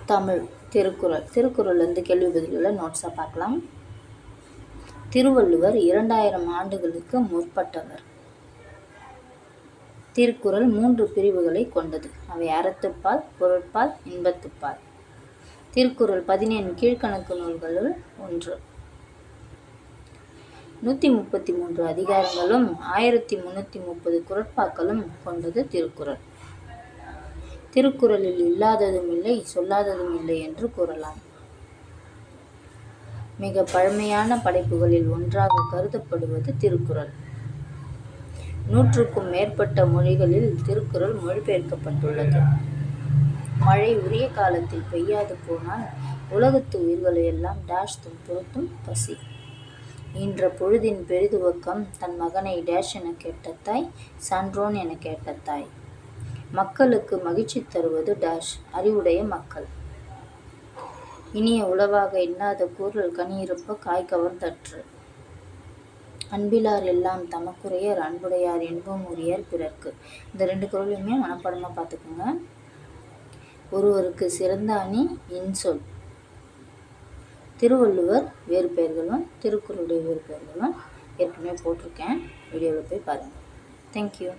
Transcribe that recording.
தமிழ் திருக்குறள் கேள்வி பதில்களை நோட்ஸாக பார்க்கலாம். திருவள்ளுவர் 2000 ஆண்டுகளுக்கு முற்பட்டவர். திருக்குறள் 3 பிரிவுகளை கொண்டது. அவை அறத்துப்பால், பொருட்பால், இன்பத்துப்பால். திருக்குறள் 17 கீழ்க்கணக்கு நூல்களுள் ஒன்று. 133 அதிகாரங்களும் 1330 குறட்பாக்களும் கொண்டது திருக்குறள். திருக்குறளில் இல்லாததும் இல்லை, சொல்லாததும் இல்லை என்று கூறலாம். மிக பழமையான படைப்புகளில் ஒன்றாக கருதப்படுவது திருக்குறள். 100க்கும் மேற்பட்ட மொழிகளில் திருக்குறள் மொழிபெயர்க்கப்பட்டுள்ளது. மழை உரிய காலத்தில் பெய்யாது போனால் உலகத்து உயிர்களை எல்லாம் டேஷ் துன்புறுத்தும் பசி. ஈன்ற பொழுதின் பெரிதுவக்கம் தன் மகனை டேஷ் என கேட்ட தாய், சான்றோன் என கேட்ட தாய். மக்களுக்கு மகிழ்ச்சி தருவது டேஷ், அறிவுடைய மக்கள். இனிய உளவாக இன்னாத கூறல் கனியிருப்ப காய் கவர்ந்தற்று. அன்பிலார் எல்லாம் தமக்குரையர், அன்புடையார் என்பும் உரியர் பிறர்க்கு. இந்த 2 குறளையுமே மனப்பாடமாக பார்த்துக்கோங்க. ஒருவருக்கு சிறந்த அணி இன்சொல். திருவள்ளுவர் வேறு பெயர்களும் திருக்குறளுடைய வேறு பெயர்களும் ஏற்கனவே போட்டிருக்கேன். வீடியோவில் போய் பாருங்கள். தேங்க்யூ.